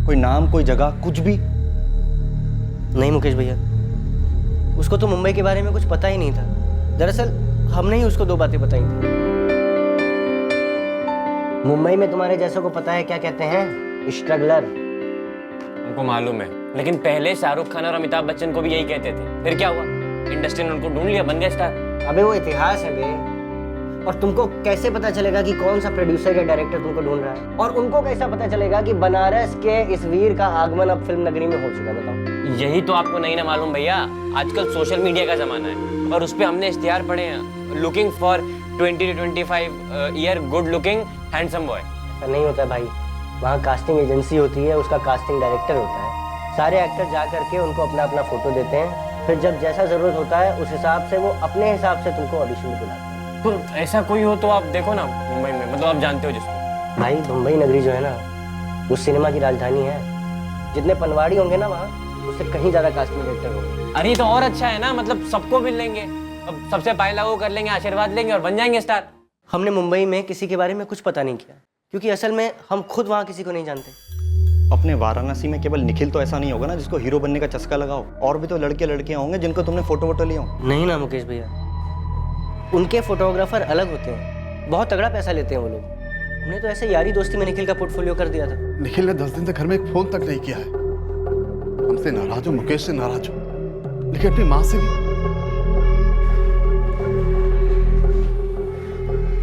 कोई नाम, कोई जगह, कुछ भी? नहीं मुकेश भैया, उसको तो मुंबई के बारे में कुछ पता ही नहीं था। दरअसल हमने ही उसको 2 बातें बताई थी। मुंबई में तुम्हारे जैसों को पता है क्या कहते हैं? स्ट्रगलर। उनको मालूम है, लेकिन पहले शाहरुख खान और अमिताभ बच्चन को भी यही कहते थे। फिर क्या हुआ? इंडस्ट्री ने उनको ढूंढ लिया, बन गए स्टार। अबे वो इतिहास है बे। और तुमको कैसे पता चलेगा कि कौन सा प्रोड्यूसर या डायरेक्टर तुमको ढूंढ रहा है? और उनको कैसा पता चलेगा कि बनारस के इस वीर का आगमन अब फिल्म नगरी में हो चुका है? बताओ। यही तो आपको नहीं ना मालूम भैया। आजकल सोशल मीडिया का जमाना है और उस पे हमने इश्तिहार पढ़े हैं, looking for 20 to 25 year good looking handsome boy. ऐसा नहीं होता भाई। वहाँ कास्टिंग एजेंसी होती है, उसका कास्टिंग डायरेक्टर होता है। सारे एक्टर जा करके उनको अपना अपना फोटो देते हैं, फिर जब जैसा जरूरत होता है उस हिसाब से वो अपने हिसाब से तुमको ऑडिशन में बुलाते हैं। तो ऐसा कोई हो तो आप देखो ना मुंबई में, मतलब आप जानते हो जिसको। भाई मुंबई नगरी जो है ना, वो सिनेमा की राजधानी है। जितने पनवाड़ी होंगे ना वहाँ, उससे कहीं ज्यादा कास्टिंग डायरेक्टर होंगे। अरे ये तो और अच्छा है ना, मतलब सबको मिल लेंगे। अब सबसे पहला वो कर लेंगे, आशीर्वाद लेंगे और बन जाएंगे स्टार। हमने मुंबई में किसी के बारे में कुछ पता नहीं किया, क्योंकि असल में हम खुद वहाँ किसी को नहीं जानते। अपने वाराणसी में केवल निखिल तो ऐसा नहीं होगा ना जिसको हीरो बनने का चस्का लगाओ। और भी तो लड़के लड़कियां होंगे जिनको तुमने फोटो वोटो लिया हो। नहीं ना मुकेश भैया, उनके फोटोग्राफर अलग होते हैं, बहुत तगड़ा पैसा लेते हैं वो लोग। हमने तो ऐसे यारी दोस्ती में निखिल का पोर्टफोलियो कर दिया था। निखिल ने 10 दिन तक घर में एक फोन तक नहीं किया है। हमसे नाराज हो, मुकेश से नाराज हो, लेकिन अपनी माँ से भी।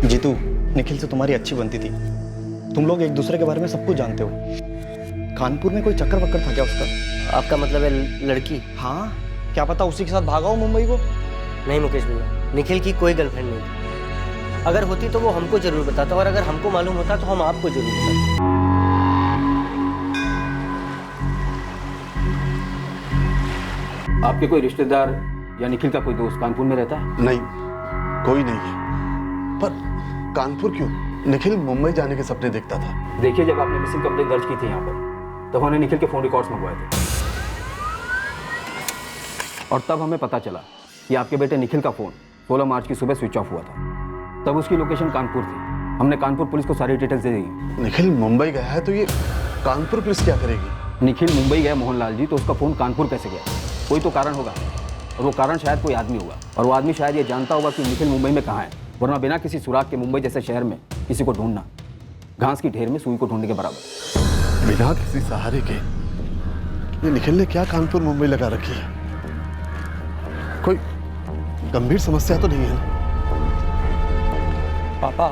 जीतू, निखिल से तुम्हारी अच्छी बनती थी। तुम लोग एक दूसरे के बारे में सब कुछ जानते हो। कानपुर में कोई चक्कर वक्कर था क्या उसका? आपका मतलब है लड़की? हाँ, क्या पता उसी के साथ भागा हो मुंबई को। नहीं मुकेश भैया, निखिल की कोई गर्लफ्रेंड नहीं थी। अगर होती तो वो हमको जरूर बताता, और अगर हमको मालूम होता तो हम आपको जरूर बताते। आपके कोई रिश्तेदार या निखिल का कोई दोस्त कानपुर में रहता है? नहीं, कोई नहीं है। पर कानपुर क्यों? निखिल मुंबई जाने के सपने देखता था। देखिए, जब आपने मिसिंग कंप्लेंट दर्ज की थी यहाँ पर, तब हमने निखिल के फोन रिकॉर्ड्स मंगवाए थे, और तब हमें पता चला कि आपके बेटे निखिल का फोन 16 मार्च की सुबह स्विच ऑफ हुआ था। तब उसकी लोकेशन कानपुर थी। हमने कानपुर पुलिस को सारी डिटेल्स दे दी। निखिल मुंबई गया है तो ये कानपुर पुलिस क्या करेगी? निखिल मुंबई गया मोहनलाल जी, तो उसका फोन कानपुर कैसे गया? कोई तो कारण होगा, और वो कारण शायद कोई आदमी होगा, और वो आदमी शायद ये जानता होगा कि निखिल मुंबई में कहाँ है। वरना बिना किसी सुराग के मुंबई जैसे शहर में किसी को ढूंढना घास की ढेर में सुई को ढूंढने के बराबर। बिना किसी सहारे के ये निखिल ने क्या कानपुर मुंबई लगा रखी है? कोई गंभीर समस्या तो नहीं है ना? पापा,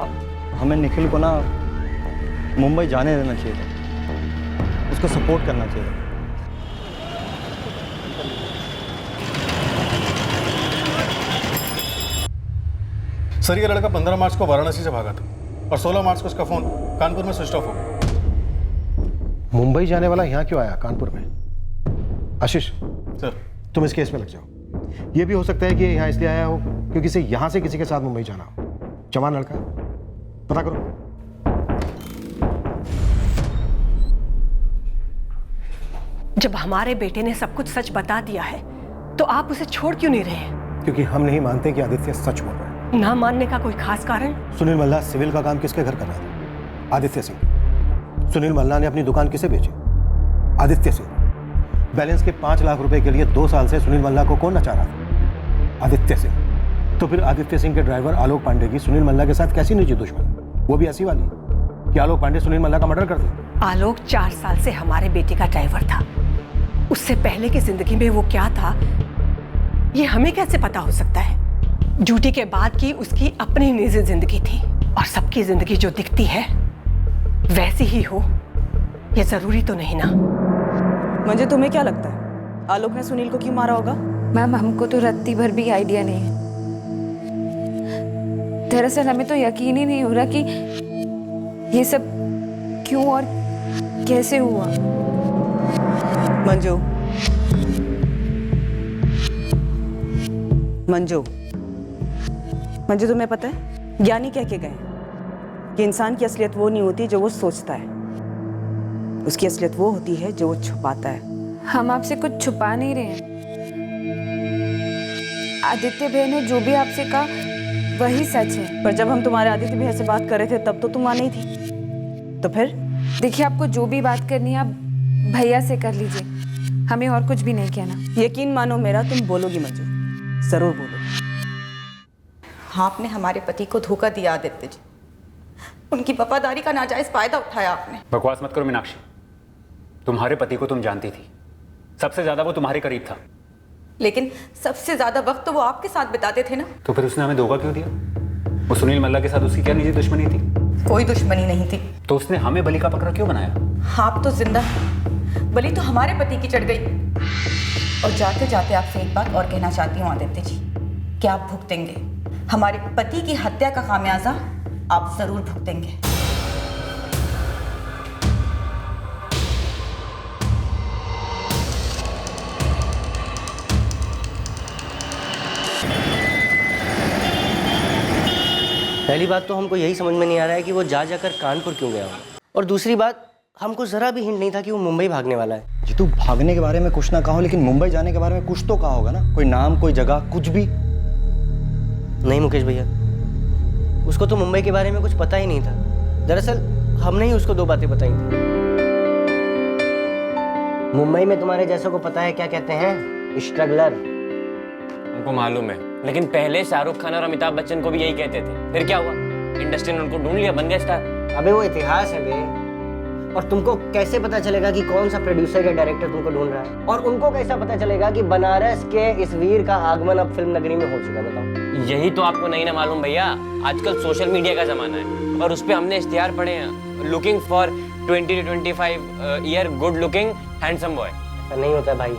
हमें निखिल को ना मुंबई जाने देना चाहिए था। उसको सपोर्ट करना चाहिए था। सर, ये लड़का 15 मार्च को वाराणसी से भागा था और 16 मार्च को उसका फोन कानपुर में स्विच ऑफ हो गया। मुंबई जाने वाला यहाँ क्यों आया कानपुर में? आशीष, सर, तुम इस केस में लग जाओ। ये भी हो सकता है कि यहाँ इसलिए आया हो क्योंकि इसे यहाँ से किसी के साथ मुंबई जाना हो। जवान लड़का, पता करो। जब हमारे बेटे ने सब कुछ सच बता दिया है तो आप उसे छोड़ क्यों नहीं रहे हैं? क्योंकि हम नहीं मानते कि आदित्य सच बोल रहा है। ना मानने का कोई खास कारण? सुनील मल्ला सिविल का काम किसके घर कर रहा था? आदित्य सिंह। सुनील मल्ला ने अपनी दुकान किसे बेची? आदित्य सिंह। बैलेंस के 5 लाख रुपए के लिए 2 साल से सुनील मल्ला को कौन नचा रहा था? आदित्य सिंह। तो फिर आदित्य सिंह के ड्राइवर आलोक पांडे की सुनील मल्ला के साथ कैसी निजी दुश्मनी? वो भी ऐसी वाली कि आलोक पांडे सुनील मल्ला का मर्डर कर दे। आलोक 4 साल से हमारे बेटे का ड्राइवर था। उससे पहले की जिंदगी में वो क्या था, ये हमें कैसे पता हो सकता है? ड्यूटी के बाद की उसकी अपनी निजी जिंदगी थी, और सबकी जिंदगी जो दिखती है वैसी ही हो, ये जरूरी तो नहीं ना। मुझे तुम्हें क्या लगता है आलोक ने सुनील को क्यों मारा होगा? मैम, हमको तो रत्ती भर भी आइडिया नहीं है। दरअसल हमें तो यकीन ही नहीं हो रहा कि ये सब क्यों और कैसे हुआ। मंजू, मंजू, मंजू, तुम्हें पता है ज्ञानी कह के गए कि इंसान की असलियत वो नहीं होती जो वो सोचता है, उसकी असलियत वो होती है जो वो छुपाता है। हम आपसे कुछ छुपा नहीं रहे हैं। आदित्य भैया ने जो भी आपसे कहा वही सच है। पर जब हम तुम्हारे आदित्य भैया से बात कर रहे थे तब तो तुम वहां नहीं थी, तो फिर? देखिए, आपको जो भी बात करनी है आप भैया से कर लीजिए, हमें और कुछ भी नहीं कहना। यकीन मानो मेरा, तुम बोलोगी मंजू, जरूर बोलोगी। आपने हमारे पति को धोखा दिया आदित्य जी, उनकी वफादारी का नाजायज फायदा उठाया आपने। बकवास मत करो मीनाक्षी, तुम्हारे पति को तुम जानती थी, सबसे ज्यादा वो तुम्हारे करीब था। लेकिन सबसे ज्यादा वक्त तो वो आपके साथ बिताते थे ना। तो फिर उसने हमें धोखा क्यों दिया? वो सुनील मल्ला के साथ उसकी क्या निजी दुश्मनी थी? कोई दुश्मनी नहीं थी। तो उसने हमें बलि का बकरा क्यों बनाया? आप तो जिंदा, बलि तो हमारे पति की चढ़ गई। और जाते जाते आपसे एक बात और कहना चाहती हूँ आदित्य जी, कि आप भुगतेंगे हमारे पति की हत्या का खामियाजा, आप जरूर भुगतेंगे। पहली बात तो हमको यही समझ में नहीं आ रहा है कि वो जाकर कानपुर क्यों गया होगा, और दूसरी बात हमको जरा भी हिंट नहीं था कि वो मुंबई भागने वाला है। जी तू भागने के बारे में कुछ ना कहो, लेकिन मुंबई जाने के बारे में कुछ तो कहा होगा ना, कोई नाम, कोई जगह, कुछ भी? नहीं मुकेश भैया, उसको तो मुंबई के बारे में कुछ पता ही नहीं था। दरअसल हमने ही उसको 2 बातें बताई थी। मुंबई में तुम्हारे जैसों को पता है क्या कहते हैं? स्ट्रगलर। उनको मालूम है, लेकिन पहले शाहरुख खान और अमिताभ बच्चन को भी यही कहते थे। फिर क्या हुआ? इंडस्ट्री ने उनको ढूंढ लिया, बन गए स्टार। अबे वो इतिहास है बे, और तुमको कैसे पता चलेगा कि कौन सा प्रोड्यूसर या डायरेक्टर तुमको ढूंढ रहा है? और उनको कैसा पता चलेगा कि बनारस के इस वीर का आगमन अब फिल्म नगरी में हो चुका? बताओ। यही तो आपको नहीं ना मालूम भैया, आजकल सोशल मीडिया का जमाना है और उस पे हमने इश्तिहार पढ़े हैं, looking for 20 to 25 year good looking handsome boy. ऐसा नहीं होता भाई,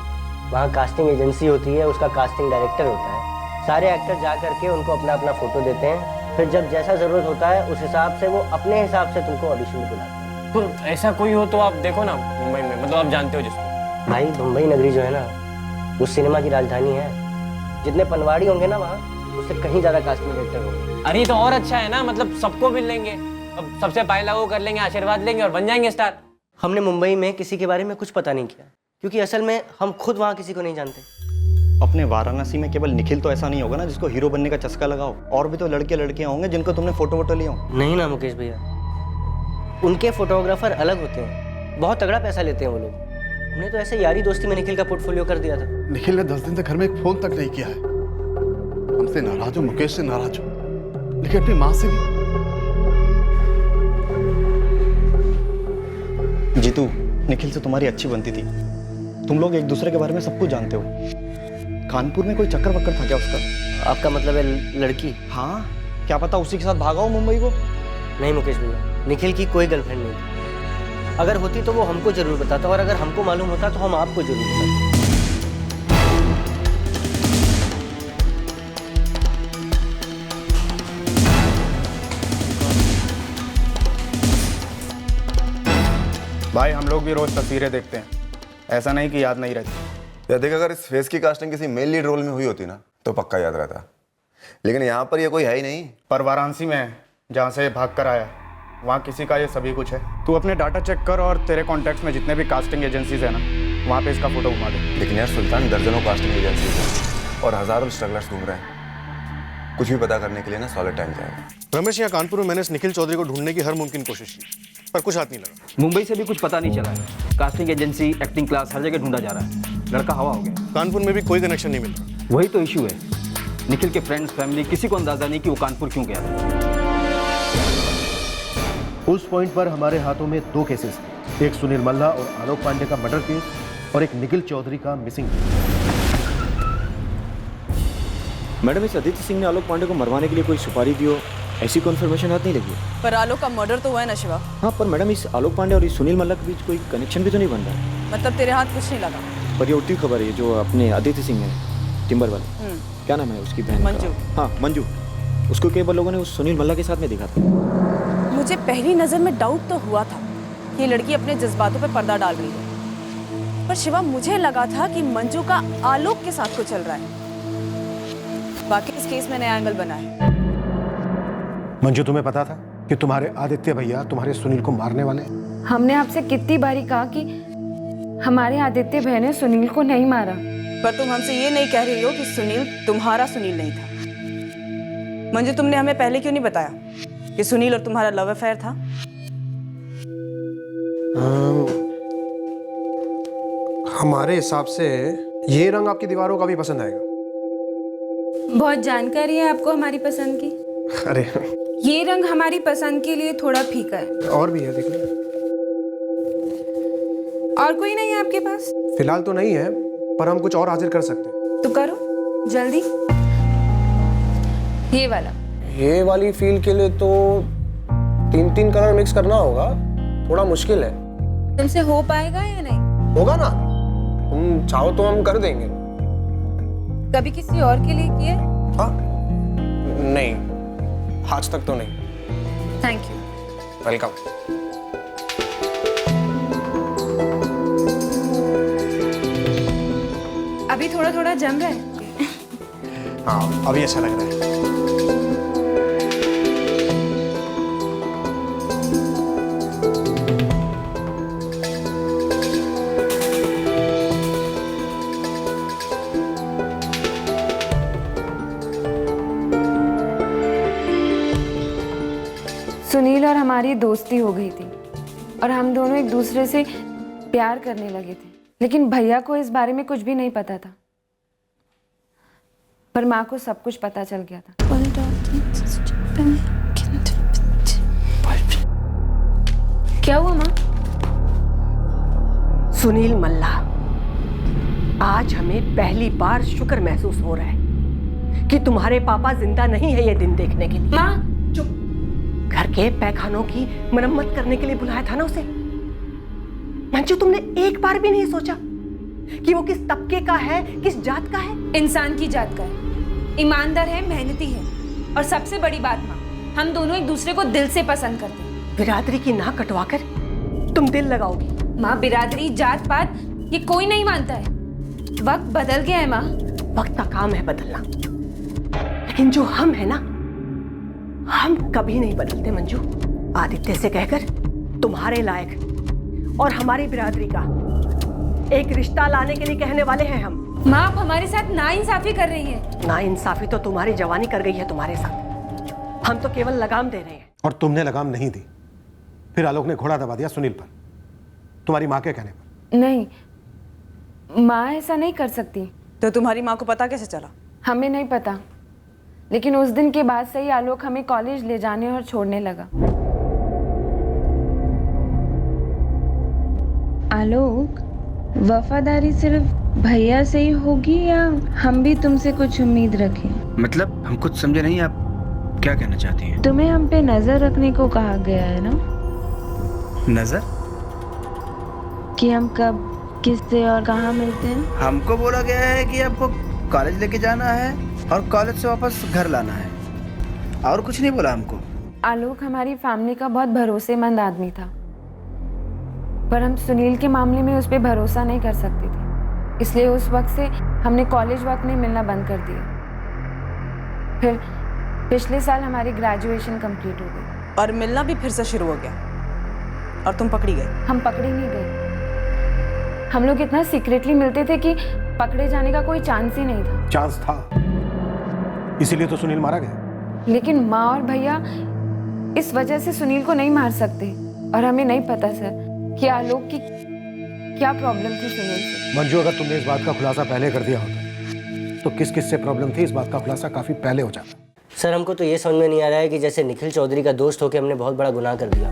वहाँ कास्टिंग एजेंसी होती है, उसका कास्टिंग डायरेक्टर होता है। सारे एक्टर जा करके उनको अपना अपना फोटो देते हैं, फिर जब जैसा जरूरत होता है उस हिसाब से वो अपने हिसाब से तुमको ऑडिशन में बुलाते हैं। तो ऐसा कोई हो तो आप देखो ना मुंबई में, मतलब आप जानते हो जिसको। भाई मुंबई नगरी जो है ना, वो सिनेमा की राजधानी है। जितने पनवाड़ी होंगे ना वहाँ, उससे कहीं ज्यादा कास्टिंग डायरेक्टर होंगे। अरे तो और अच्छा है ना, मतलब सबको मिल लेंगे, अब सबसे पहला वो कर लेंगे, आशीर्वाद लेंगे और बन जाएंगे स्टार। हमने मुंबई में किसी के बारे में कुछ पता नहीं किया, क्योंकि असल में हम खुद वहाँ किसी को नहीं जानते। अपने वाराणसी में केवल निखिल तो ऐसा नहीं होगा ना जिसको हीरो बनने का चस्का लगाओ, और भी तो लड़के लड़कियां होंगे जिनको तुमने फोटो वोटो लिया हो। नहीं ना मुकेश भैया, उनके फोटोग्राफर अलग होते हैं, बहुत तगड़ा पैसा लेते हैं वो लोग। हमने तो ऐसे यारी दोस्ती में निखिल का पोर्टफोलियो कर दिया था। निखिल ने 10 दिन तक घर में एक फोन तक नहीं किया है। हमसे नाराज हो, मुकेश से नाराज हो, लेकिन अपनी माँ से भी। जीतू, निखिल से तुम्हारी अच्छी बनती थी, तुम लोग एक दूसरे के बारे में सब कुछ जानते हो। कानपुर में कोई चक्कर वक्कर था क्या उसका? आपका मतलब है लड़की? हाँ, क्या पता उसी के साथ भागा हो मुंबई को। नहीं मुकेश भैया, निखिल की कोई गर्लफ्रेंड नहीं थी। अगर होती तो वो हमको जरूर बताता, और अगर हमको मालूम होता तो हम आपको जरूर बताते। भाई हम लोग भी रोज तस्वीरें देखते हैं, ऐसा नहीं कि याद नहीं रहती। या देख, अगर इस फेस की कास्टिंग किसी मेल लीड रोल में हुई होती ना तो पक्का याद रहता, लेकिन यहाँ पर ये कोई है ही नहीं। पर वाराणसी में है, जहाँ से भाग कर आया, वहाँ किसी का ये सभी कुछ है। तू अपने डाटा चेक कर और तेरे कॉन्टैक्ट्स में जितने भी कास्टिंग एजेंसीज है ना, वहाँ पे इसका फोटो घुमा दे। लेकिन यार सुल्तान, दर्जनों कास्टिंग एजेंसीज हैं और हजारों स्ट्रगलर्स घूम रहे हैं। कुछ भी पता करने के लिए ना सॉलिड टाइम जाएगा। रमेश, यहाँ कानपुर में मैंने इस निखिल चौधरी को ढूंढने की हर मुमकिन कोशिश की, पर कुछ हाथ नहीं लगा। मुंबई से भी कुछ पता नहीं चला है। कास्टिंग एजेंसी, एक्टिंग क्लास, हर जगह ढूंढा जा रहा है। लड़का हवा हो गया। कानपुर में भी कोई कनेक्शन नहीं मिल रहा। वही तो इशू है। निखिल के फ्रेंड्स, फैमिली, किसी को अंदाजा नहीं कि वो कानपुर क्यों गया था। उस पॉइंट पर हमारे हाथों में 2 केसेस थे, एक सुनील मल्ला और आलोक पांडे का मर्डर केस, और एक निखिल चौधरी का मिसिंग केस। मैडम, इस आदित्य सिंह ने आलोक पांडे को मरवाने के लिए कोई सुपारी दी हो, ऐसी कन्फर्मेशन हाथ नहीं लगी। पर आलोक का मर्डर तो हुआ है ना शिवा। हाँ, पर मैडम इस आलोक पांडे और इस सुनील मल्ला के बीच कोई कनेक्शन भी तो नहीं बन रहा। मतलब तेरे हाथ कुछ नहीं लगा? पर ये उल्टी खबर है, जो अपने आदित्य सिंह है, टिम्बर वाले, क्या नाम है उसकी बहन? मंजू। हाँ मंजू, उसको कई बार लोगों ने उस सुनील मल्ला के साथ में देखा था। मुझे पहली नजर में डाउट तो हुआ था कि ये लड़की अपने जज्बातों पे पर्दा डाल रही है, पर शिवा मुझे लगा था कि मंजू का आलोक के साथ कुछ चल रहा है। बाकी इस केस में नया एंगल बना है। मंजू, तुम्हें पता था कि तुम्हारे आदित्य भैया तुम्हारे सुनील को मारने वाले हैं? हमने आपसे कितनी बारी कहा कि हमारे आदित्य भैया ने सुनील को नहीं मारा। पर तुम हमसे ये नहीं कह रही हो कि सुनील तुम्हारा सुनील नहीं था। मंजू, तुमने हमें पहले क्यों नहीं बताया कि सुनील और तुम्हारा लव अफेयर था? हमारे हिसाब से ये रंग आपकी दीवारों का भी पसंद आएगा। बहुत जानकारी है आपको हमारी पसंद की। अरे ये रंग हमारी पसंद के लिए थोड़ा फीका है। और भी है, देख लो। और कोई नहीं है आपके पास? फिलहाल तो नहीं है, पर हम कुछ और हाजिर कर सकते हैं। तो करो जल्दी। ये वाला। ये वाली फील के लिए तो 3 कलर मिक्स करना होगा, थोड़ा मुश्किल है। तुमसे हो पाएगा या नहीं? होगा ना, तुम चाहो तो हम कर देंगे। कभी किसी और के लिए किए? हाँ, नहीं, आज तक तो नहीं। Thank you. वेलकम। अभी थोड़ा थोड़ा जम रहा है। हाँ, अभी अच्छा लग रहा है। सुनील और हमारी दोस्ती हो गई थी और हम दोनों एक दूसरे से प्यार करने लगे थे, लेकिन भैया को इस बारे में कुछ भी नहीं पता था, पर माँ को सब कुछ पता चल गया था। क्या हुआ माँ? सुनील मल्ला, आज हमें पहली बार शुक्र महसूस हो रहा है कि तुम्हारे पापा जिंदा नहीं है ये दिन देखने के लिए। माँ चुप। घर के पैखानों की मरम्मत करने के लिए बुलाया था ना उसे। मंजू, तुमने एक बार भी नहीं सोचा कि वो किस तबके का है, किस जात का है? इंसान की जात का है, ईमानदार है, मेहनती है, और सबसे बड़ी बात माँ, हम दोनों एक दूसरे को दिल से पसंद करते हैं। बिरादरी की नाक कटवाकर तुम दिल लगाओगी? माँ, बिरादरी, जात पात ये कोई नहीं मानता है। वक्त बदल गया है माँ। वक्त का काम है बदलना, लेकिन जो हम है ना, हम कभी नहीं बदलते मंजू। आदित्य से कहकर तुम्हारे लायक और हमारी बिरादरी का एक रिश्ता लाने के लिए कहने वाले हैं हम। माँ, आप हमारे साथ नाइंसाफी कर रही हैं। नाइंसाफी तो तुम्हारी जवानी कर गई है तुम्हारे साथ। हम तो केवल लगाम दे रहे हैं। और तुमने लगाम नहीं दी, फिर आलोक ने घोड़ा दबा दिया सुनील पर, तुम्हारी माँ के कहने पर। नहीं, माँ ऐसा नहीं कर सकती। तो तुम्हारी माँ को पता कैसे चला? हमें नहीं पता, लेकिन उस दिन के बाद से ही आलोक हमें कॉलेज ले जाने और छोड़ने लगा। आलोक, वफादारी सिर्फ भैया से ही होगी या हम भी तुमसे कुछ उम्मीद रखें? मतलब हम कुछ समझे नहीं, आप क्या कहना चाहती हैं? तुम्हें हम पे नजर रखने को कहा गया है ना? नजर? कि हम कब, किससे और कहाँ मिलते हैं? हमको बोला गया है कि आपको कॉलेज लेके जाना है और कॉलेज से वापस घर लाना है, और कुछ नहीं बोला हमको। आलोक हमारी फैमिली का बहुत भरोसेमंद आदमी था, पर हम सुनील के मामले में उस पर भरोसा नहीं कर सकते थे, इसलिए उस वक्त से हमने कॉलेज वक्त में मिलना बंद कर दिया। फिर पिछले साल हमारी ग्रेजुएशन कंप्लीट हो गई और मिलना भी फिर से शुरू हो गया, और तुम पकड़ी गए। हम पकड़े नहीं गए, हम लोग इतना सीक्रेटली मिलते थे कि पकड़े जाने का कोई चांस ही नहीं था। चांस था, इसीलिए तो सुनील मारा गया। लेकिन माँ और भैया इस वजह से सुनील को नहीं मार सकते, और हमें नहीं पता सर कि आलोक की क्या प्रॉब्लम थी सुनील से। मंजू, अगर तुमने इस बात का खुलासा पहले कर दिया होता तो किस किस से प्रॉब्लम थी, इस बात का खुलासा काफी पहले हो जाता। सर, हमको तो ये समझ में नहीं आ रहा है कि जैसे निखिल चौधरी का दोस्त होकर हमने बहुत बड़ा गुनाह कर दिया।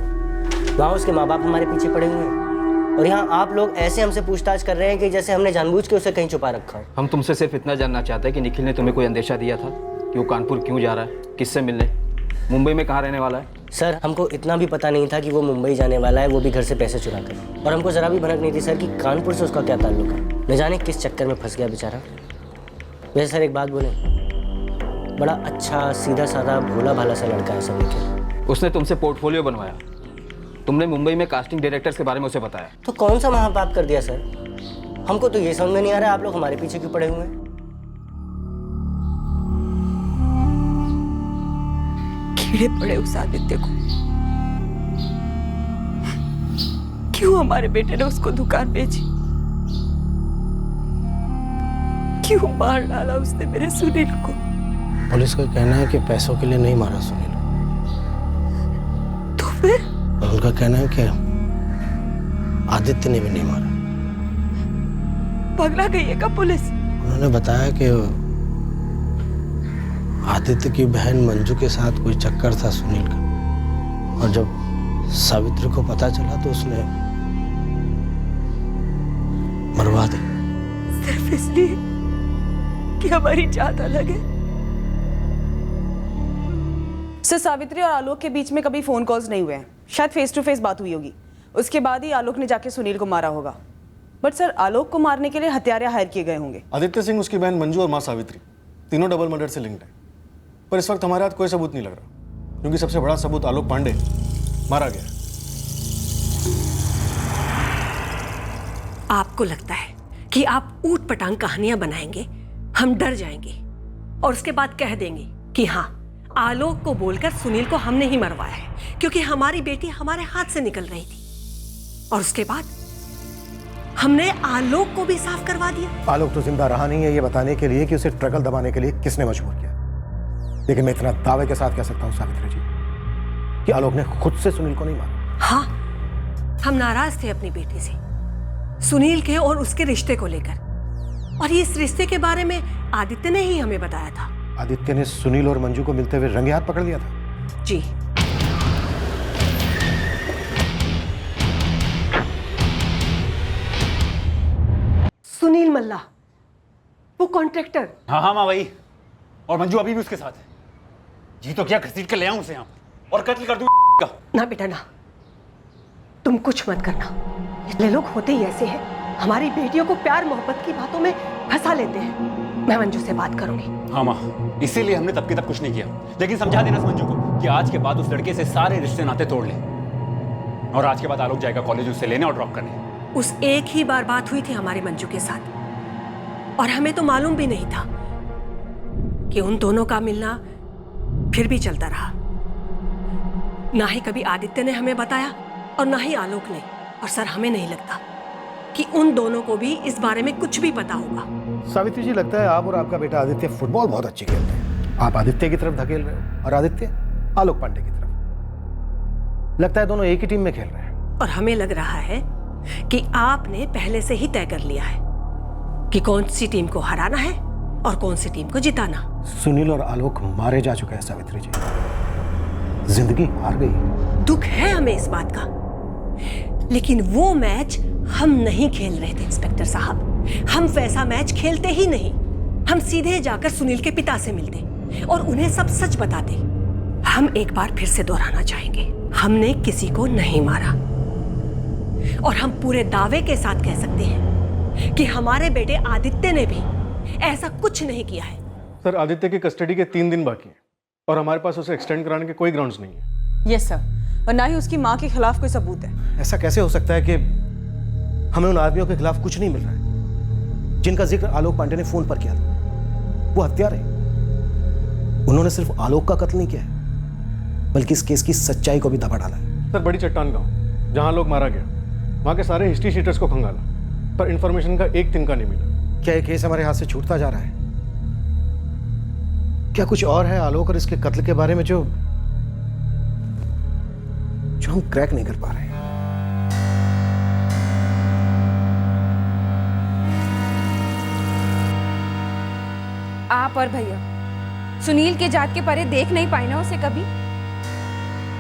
वहाँ उसके माँ बाप हमारे पीछे पड़े हुए हैं, और यहाँ आप लोग ऐसे हमसे पूछताछ कर रहे हैं कि जैसे हमने जानबूझ के उसे कहीं छुपा रखा हो। हम तुमसे सिर्फ इतना जानना चाहते हैं कि निखिल ने तुम्हें कोई अंदेशा दिया था कि वो कानपुर क्यों जा रहा है, किससे मिलने, मुंबई में कहाँ रहने वाला है? सर, हमको इतना भी पता नहीं था कि वो मुंबई जाने वाला है, वो भी घर से पैसे चुरा कर। और हमको ज़रा भी भनक नहीं थी सर कि कानपुर से उसका क्या ताल्लुक है। न जाने किस चक्कर में फंस गया बेचारा। वैसे सर एक बात बोले, बड़ा अच्छा सीधा साधा भोला भाला सा लड़का है सर निखिल। उसने तुमसे पोर्टफोलियो बनवाया, तुमने मुंबई में कास्टिंग डायरेक्टर्स के बारे में उसे बताया। तो कौन सा महापाप कर दिया सर? हमको तो ये समझ में नहीं आ रहा है आप लोग हमारे पीछे क्यों पड़े हुए हैं। कीड़े पड़े उस आदित्य को, क्यों हमारे बेटे ने उसको दुकान बेची, क्यों मार डाला उसने मेरे सुनील को। पुलिस का कहना है कि पैसों के लिए नहीं मारा सुनील। तो फिर? उनका कहना है कि आदित्य ने भी नहीं मारा। पगला गई है क्या पुलिस? उन्होंने बताया कि आदित्य की बहन मंजू के साथ कोई चक्कर था सुनील का, और जब सावित्री को पता चला तो उसने मरवा दी। सिर्फ इसलिए कि हमारी जात अलग है। सर, सावित्री और आलोक के बीच में कभी फोन कॉल्स नहीं हुए हैं, शायद फेस टू फेस बात हुई होगी। उसके बाद ही आलोक ने जाके सुनील को मारा होगा। बट सर, आलोक को मारने के लिए हत्यारे हायर किए गए होंगे। आदित्य सिंह, उसकी बहन मंजू और माँ सावित्री तीनों डबल मर्डर से लिंक्ड है, पर इस वक्त हमारे हाथ कोई सबूत नहीं लग रहा, क्योंकि सबसे बड़ा सबूत आलोक पांडे मारा गया। आपको लगता है कि आप ऊट पटांग कहानियां बनाएंगे, हम डर जाएंगे और उसके बाद कह देंगे कि हाँ, आलोक को बोलकर सुनील को हमने ही मरवाया है, क्योंकि हमारी बेटी हमारे हाथ से निकल रही थी, और उसके बाद हमने आलोक को भी साफ करवा दिया। आलोक तो जिंदा रहा नहीं है ये बताने के लिए कि उसे ट्रकल दबाने के लिए किसने मजबूर किया। लेकिन मैं इतना दावे के साथ कह सकता हूं सावित्री जी कि आलोक ने खुद से सुनील को नहीं मारा। हाँ, हम नाराज थे अपनी बेटी से, सुनील के और उसके रिश्ते को लेकर, और इस रिश्ते के बारे में आदित्य ने ही हमें बताया था। आदित्य ने सुनील और मंजू को मिलते हुए रंगे हाथ पकड़ लिया था। जी। सुनील मल्ला, वो कॉन्ट्रैक्टर। हाँ हाँ माँ वही, और मंजू अभी भी उसके साथ है। जी तो क्या घसीट कर ले आऊं उसे यहाँ और कत्ल कर दूं का। ना बेटा ना, तुम कुछ मत करना। ये लोग होते ही ऐसे हैं, हमारी बेटियों को प्यार मोहब्बत की बातों में फंसा लेते हैं। मैं मंजू से बात करूंगी। हाँ माँ, इसीलिए हमने तब के तब कुछ नहीं किया, लेकिन समझा देना मंजू को कि आज के बाद उस लड़के से सारे रिश्ते नाते तोड़ ले, और आज के बाद आलोक जाएगा कॉलेज उसे लेने और ड्रॉप करने। उस एक ही बार बात हुई थी हमारी मंजू के साथ, और हमें तो मालूम भी नहीं था कि उन दोनों का मिलना फिर भी चलता रहा। ना ही कभी आदित्य ने हमें बताया और ना ही आलोक ने, और सर हमें नहीं लगता कि उन दोनों को भी इस बारे में कुछ भी पता होगा। सावित्री जी, लगता है आप और आपका बेटा आदित्य फुटबॉल बहुत अच्छी खेलते हैं। आप आदित्य की तरफ धकेल रहे हो और आदित्य आलोक पांडे की तरफ। लगता है दोनों एक ही टीम में खेल रहे हैं। और हमें लग रहा है कि आपने पहले से ही तय कर लिया है कि कौन सी टीम को हराना है और कौन सी टीम को जिताना। सुनील और आलोक मारे जा चुके हैं सावित्री जी, जिंदगी हार गई। दुख है हमें इस बात का, लेकिन वो मैच हम नहीं खेल रहे थे इंस्पेक्टर साहब। हम वैसा मैच खेलते ही नहीं। हम सीधे जाकर सुनील के पिता से मिलते और उन्हें सब सच बताते। हम एक बार फिर से दोहराना चाहेंगे, हमने किसी को नहीं मारा, और हम पूरे दावे के साथ कह सकते हैं कि हमारे बेटे आदित्य ने भी ऐसा कुछ नहीं किया है। सर, आदित्य की कस्टडी के 3 दिन बाकी हैं और हमारे पास उसे एक्सटेंड कराने के कोई ग्राउंड्स नहीं है। यस सर, और ना ही उसकी माँ के खिलाफ कोई सबूत है। ऐसा कैसे हो सकता है कि हमें उन आदमियों के खिलाफ कुछ नहीं मिल रहा है जिनका जिक्र आलोक पांडे ने फोन पर किया था? वो हत्यारे, उन्होंने सिर्फ आलोक का कत्ल नहीं किया है, बल्कि इस केस की सच्चाई को भी दबा डाला है। सर, बड़ी चट्टान गांव जहां लोग मारा गया, वहां के सारे हिस्ट्री शीटर्स को खंगाला, पर इंफॉर्मेशन का एक तिनका नहीं मिला। क्या ये केस हमारे हाथ से छूटता जा रहा है? क्या कुछ और है आलोक और इसके कत्ल के बारे में जो हम क्रैक नहीं कर पा रहे हैं? आप और भैया सुनील के जात के परे देख नहीं पाए ना उसे कभी,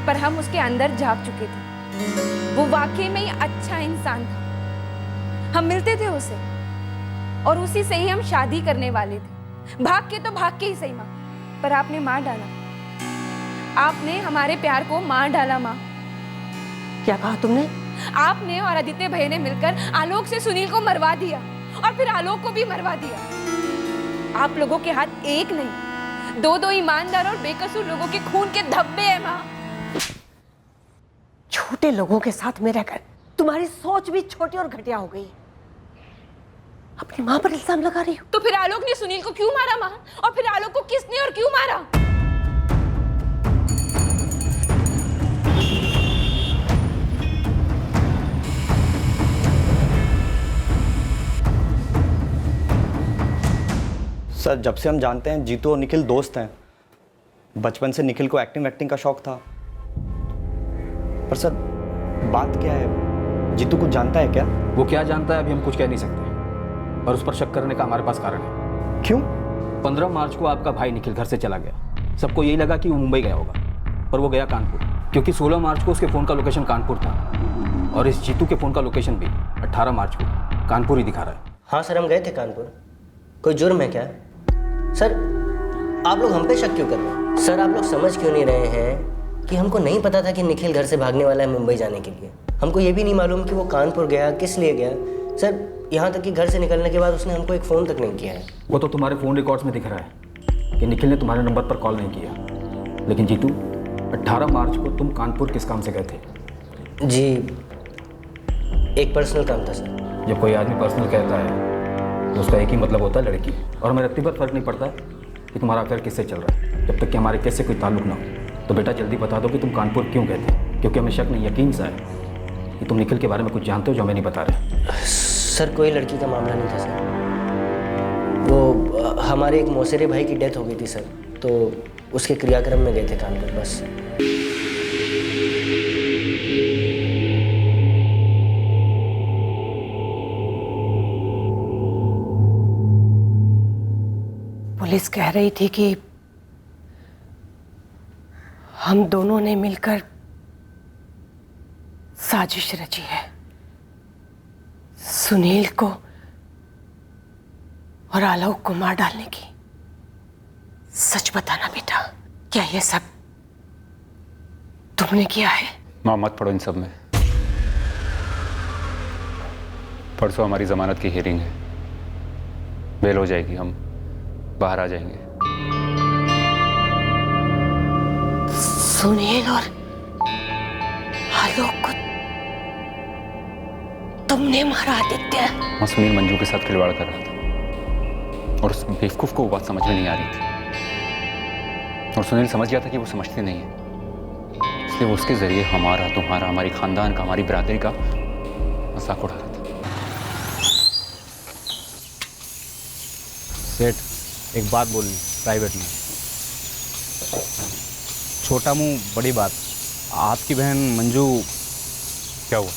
पर हम उसके अंदर झांक चुके थे। वो वाकई में ही अच्छा इंसान था। हम मिलते थे उसे और उसी से ही हम शादी करने वाले थे। भाग के ही सही माँ, पर आपने मार डाला। आपने हमारे प्यार को मार डाला माँ। क्या कहा तुमने? आपने और आदित्य भैया ने मिलकर आलोक से सुनील को मरवा दिया और फिर आलोक को भी मरवा दिया। आप लोगों के हाथ एक नहीं, दो ईमानदार और बेकसूर लोगों के खून के धब्बे हैं माँ। छोटे लोगों के साथ में रहकर तुम्हारी सोच भी छोटी और घटिया हो गई। अपनी माँ पर इल्जाम लगा रही हो। तो फिर आलोक ने सुनील को क्यों मारा माँ? और फिर आलोक को किसने और क्यों मारा? सर, जब से हम जानते हैं जीतू और निखिल दोस्त हैं। बचपन से निखिल को एक्टिंग का शौक था। पर सर, बात क्या है, जीतू कुछ जानता है क्या? वो क्या जानता है अभी हम कुछ कह नहीं सकते, और उस पर शक करने का हमारे पास कारण है। क्यों? 15 मार्च को आपका भाई निखिल घर से चला गया। सबको यही लगा कि वो मुंबई गया होगा, पर वो गया कानपुर, क्योंकि 16 मार्च को उसके फ़ोन का लोकेशन कानपुर था और इस जीतू के फ़ोन का लोकेशन भी 18 मार्च को कानपुर ही दिखा रहा है। हाँ सर, हम गए थे कानपुर। कोई जुर्म है क्या? सर आप लोग हम पे शक क्यों कर रहे हैं? सर आप लोग समझ क्यों नहीं रहे हैं कि हमको नहीं पता था कि निखिल घर से भागने वाला है मुंबई जाने के लिए। हमको ये भी नहीं मालूम कि वो कानपुर गया, किस लिए गया। सर यहाँ तक कि घर से निकलने के बाद उसने हमको एक फ़ोन तक नहीं किया है। वो तो तुम्हारे फ़ोन रिकॉर्ड्स में दिख रहा है कि निखिल ने तुम्हारे नंबर पर कॉल नहीं किया। लेकिन जीतू, 18 मार्च को तुम कानपुर किस काम से गए थे? जी एक पर्सनल काम था सर। जब कोई आदमी पर्सनल कहता है तो उसका एक ही मतलब होता है लड़की, और हमें रत्ती भर फर्क नहीं पड़ता कि तुम्हारा अफेयर किससे चल रहा है, जब तक कि हमारे केस से कोई ताल्लुक ना हो। तो बेटा जल्दी बता दो कि तुम कानपुर क्यों गए थे, क्योंकि हमें शक नहीं, यकीन सा है कि तुम निखिल के बारे में कुछ जानते हो जो हमें नहीं बता रहे। सर कोई लड़की का मामला नहीं था सर, वो हमारे एक मौसेरे भाई की डेथ हो गई थी सर, तो उसके क्रियाक्रम में गए थे कानपुर बस। पुलिस कह रही थी कि हम दोनों ने मिलकर साजिश रची है सुनील को और आलोक को मार डालने की। सच बताना बेटा, क्या ये सब तुमने किया है? माँ मत पड़ो इन सब में। परसों हमारी जमानत की हियरिंग है, बेल हो जाएगी, हम बाहर आ जाएंगे। सुनील और आलोक को तुमने मारा आदित्य? मैं सुनील मंजू के साथ खिलवाड़ कर रहा था और उस बेवकूफ को वो बात समझ में नहीं आ रही थी, और सुनील समझ गया था कि वो समझती नहीं है, इसलिए वो उसके जरिए हमारा, तुम्हारा, हमारी खानदान का, हमारी बिरादरी का मजाक उड़ा रहा था। सेठ एक बात बोलनी प्राइवेट में। छोटा मुंह बड़ी बात। आपकी बहन मंजू, क्या हुआ?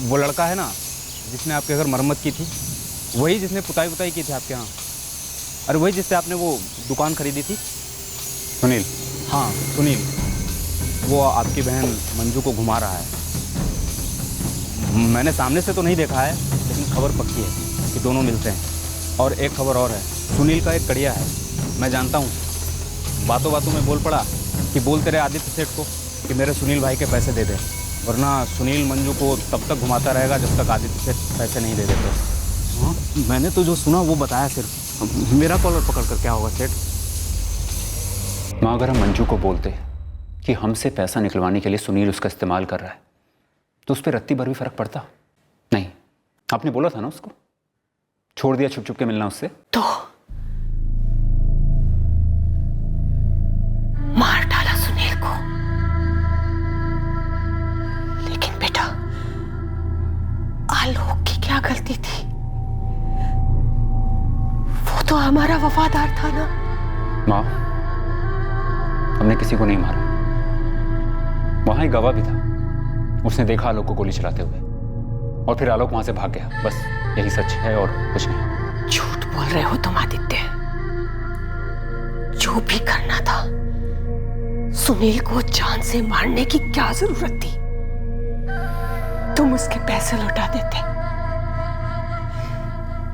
वो लड़का है ना जिसने आपके घर मरम्मत की थी, वही जिसने पुताई पुताई की थी आपके यहाँ। अरे वही जिससे आपने वो दुकान खरीदी थी। सुनील? हाँ सुनील, वो आपकी बहन मंजू को घुमा रहा है। मैंने सामने से तो नहीं देखा है, लेकिन खबर पक्की है कि दोनों मिलते हैं। और एक खबर और है, सुनील का एक कड़िया है, मैं जानता हूँ। बातों बातों में बोल पड़ा कि बोलते रहे आदित्य सेठ को कि मेरे सुनील भाई के पैसे दे दे, वरना सुनील मंजू को तब तक घुमाता रहेगा जब तक आदित्य सेठ पैसे नहीं दे देते। हाँ मैंने तो जो सुना वो बताया सिर्फ। मेरा कॉलर पकड़ कर क्या होगा सेठ? माँ अगर हम मंजू को बोलते कि हमसे पैसा निकलवाने के लिए सुनील उसका इस्तेमाल कर रहा है, तो उस पर रत्ती भर भी फर्क पड़ता? नहीं, आपने बोला था ना उसको, छोड़ दिया छुप छुप के मिलना उससे। तो मार डाला सुनील को। लेकिन बेटा आलोक की क्या गलती थी? वो तो हमारा वफादार था ना। माँ हमने किसी को नहीं मारा, वहां एक गवाह भी था, उसने देखा आलोक को गोली चलाते हुए और फिर आलोक वहां से भाग गया। बस यही सच है और कुछ नहीं। झूठ बोल रहे हो तुम आदित्य। जो भी करना था, सुनील को जान से मारने की क्या जरूरत थी? तुम उसके पैसे लौटा देते,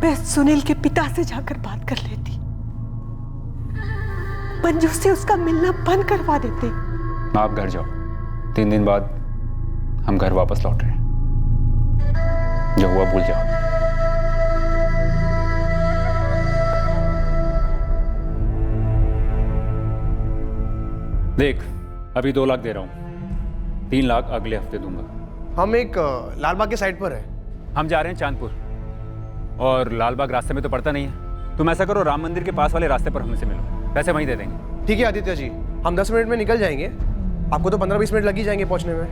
मैं सुनील के पिता से जाकर बात कर लेती, मंजू से उसका मिलना बंद करवा देते। आप घर जाओ, 3 दिन बाद हम घर वापस लौट रहे हैं, जो हुआ भूल जाओ। देख अभी 2 लाख दे रहा हूं, 3 लाख अगले हफ्ते दूंगा। हम एक लालबाग के साइड पर है। हम जा रहे हैं चांदपुर, और लालबाग रास्ते में तो पड़ता नहीं है। तुम ऐसा करो, राम मंदिर के पास वाले रास्ते पर हमसे मिलो, पैसे वहीं दे देंगे। ठीक है आदित्य जी, हम 10 मिनट में निकल जाएंगे, आपको तो 15-20 मिनट लग ही जाएंगे पहुंचने में।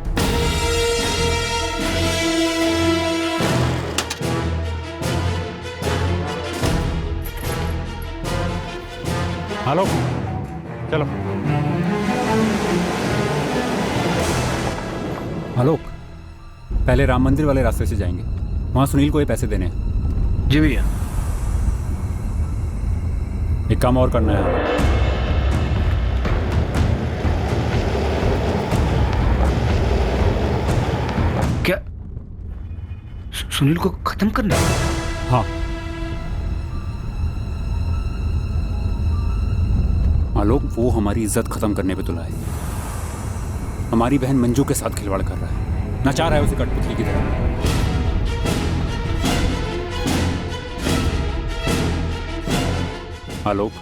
हेलो, चलो। आलोक, पहले राम मंदिर वाले रास्ते से जाएंगे, वहां सुनील को ये पैसे देने हैं। जी भैया। एक काम और करना है। क्या सुनील को खत्म करना है? हाँ, आलोक वो हमारी इज्जत खत्म करने पे तुला है। हमारी बहन मंजू के साथ खिलवाड़ कर रहा है, नचा रहा है उसे कठपुतली की तरह। आलोक,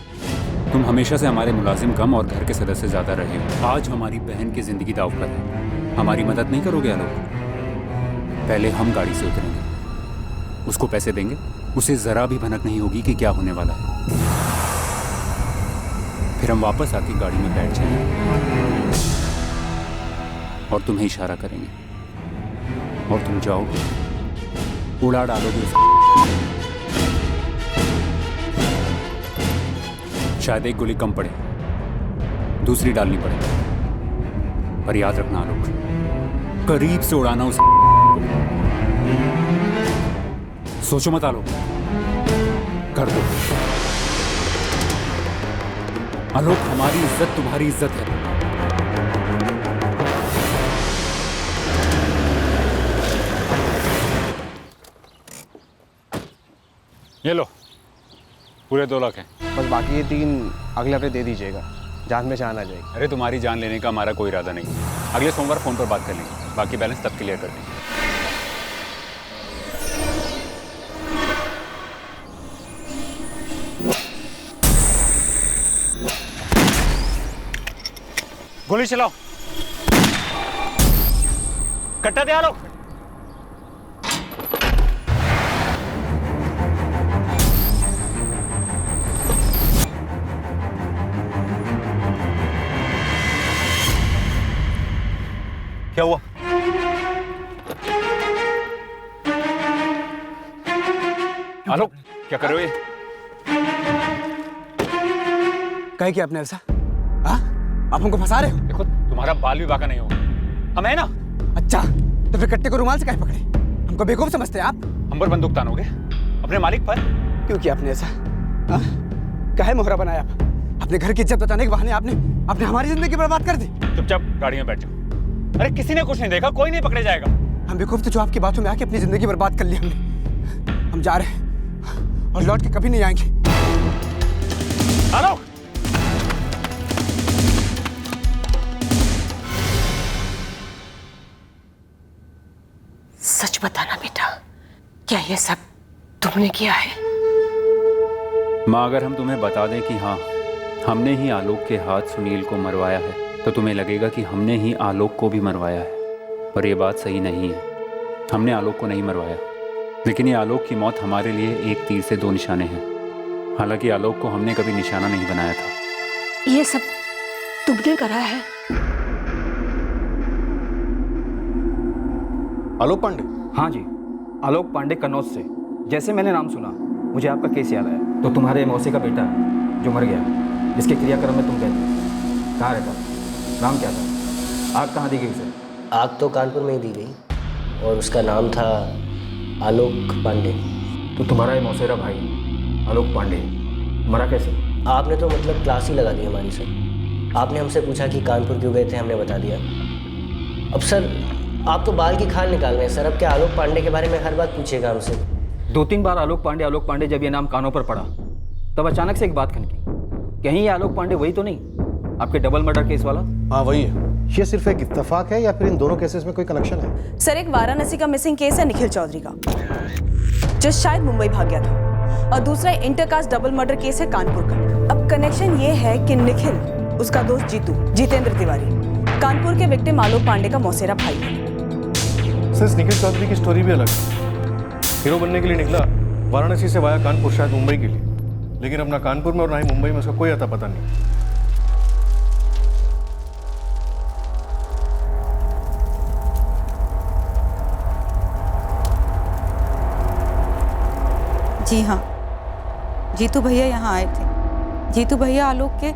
तुम हमेशा से हमारे मुलाजिम कम और घर के सदस्य ज्यादा रहे हो। आज हमारी बहन की जिंदगी दांव पर है, हमारी मदद नहीं करोगे आलोक? पहले हम गाड़ी से उतरेंगे, उसको पैसे देंगे, उसे जरा भी भनक नहीं होगी कि क्या होने वाला है। फिर हम वापस आके गाड़ी में बैठ जाएंगे और तुम्हें इशारा करेंगे और तुम जाओगे, उड़ा डालोगे उसको। शायद एक गोली कम पड़े, दूसरी डालनी पड़े, पर याद रखना आलोक, करीब से उड़ाना उस। सोचो मत आलोक, कर दो। आलोक, हमारी इज्जत तुम्हारी इज्जत है। ये लो, पूरे 2 लाख हैं। बस बाकी ये 3 अगले हफ्ते दे दीजिएगा, जान में जान आ जाएगी। अरे तुम्हारी जान लेने का हमारा कोई इरादा नहीं। अगले सोमवार फोन पर बात कर लेंगे, बाकी बैलेंस तब क्लियर कर देंगे। गोली चलाओ, कट्टा दे आलोक। क्या हुआ? आलोक, क्या कर रहे हो ये? कहे कि आपने ऐसा? हाँ? आप हमको फंसा रहे हो? देखो, तुम्हारा बाल भी बाका नहीं होगा, हम है ना। अच्छा, तो फिर कट्टे को रुमाल से काहे पकड़े? हमको बेवकूफ समझते हैं आप? हम पर बंदूक तानोगे अपने मालिक पर? क्यों किया आपने ऐसा? काहे मोहरा बनाया आप? अपने घर की इज्जत बचाने के बहाने आपने हमारी जिंदगी बर्बाद कर दी। चुपचाप गाड़ी में बैठ जाओ। अरे किसी ने कुछ नहीं देखा, कोई नहीं पकड़े जाएगा। हम बेवकूफ थे जो आपकी बातों में आके अपनी जिंदगी बर्बाद कर ली हमने। हम जा रहे हैं और लौट के कभी नहीं आएंगे। आलोक! सच बताना बेटा, क्या ये सब तुमने किया है? माँ, अगर हम तुम्हें बता दें कि हाँ, हमने ही आलोक के हाथ सुनील को मरवाया है, तो तुम्हें लगेगा कि हमने ही आलोक को भी मरवाया है। पर यह बात सही नहीं है। हमने आलोक को नहीं मरवाया, लेकिन ये आलोक की मौत हमारे लिए एक तीर से 2 निशाने हैं। हालांकि आलोक को हमने कभी निशाना नहीं बनाया था। ये सब तुमने करा है? आलोक पांडे? हाँ जी, आलोक पांडे कन्नौज से। जैसे मैंने नाम सुना, मुझे आपका केस याद आया। तो तुम्हारे मौसी का बेटा जो मर गया, जिसके क्रियाक्रम में तुम गए थे, कहाँ रहता? नाम क्या था? आग कहाँ दी गई उसे? आग तो कानपुर में ही दी गई और उसका नाम था आलोक पांडे। तो तुम्हारा ये मौसेरा भाई आलोक पांडे मरा कैसे? आपने तो मतलब क्लास ही लगा दी हमारी सर। आपने हमसे पूछा कि कानपुर क्यों गए थे, हमने बता दिया। अब सर, आप तो बाल की खाल निकाल रहे हैं सर। अब क्या आलोक पांडे के बारे में हर बात पूछेगा हमसे? 2-3 बार आलोक पांडे जब ये नाम कानों पर पड़ा, तब अचानक से एक बात खनकी। कहीं ये आलोक पांडे वही तो नहीं, आपके डबल मर्डर केस वाला? हाँ, वही है। ये सिर्फ एक इत्तेफाक है या फिर इन दोनों केसेस में कोई कनेक्शन है? सर, एक वाराणसी का मिसिंग केस है निखिल चौधरी का, जो शायद मुंबई भाग गया था, और दूसरा इंटरकास्ट डबल मर्डर केस है कानपुर का। अब कनेक्शन ये है कि निखिल, उसका दोस्त जितेंद्र तिवारी, कानपुर के विक्टिम आलोक पांडे का मौसेरा भाई है। सिर्फ निखिल चौधरी की स्टोरी भी अलग है। हीरो बनने के लिए निकला वाराणसी से वाया कानपुर, शायद मुंबई के लिए, लेकिन अपना कानपुर में और ना ही मुंबई में उसका कोई अता पता नहीं। जी हाँ, जीतू भैया यहाँ आए थे। जीतू भैया आलोक के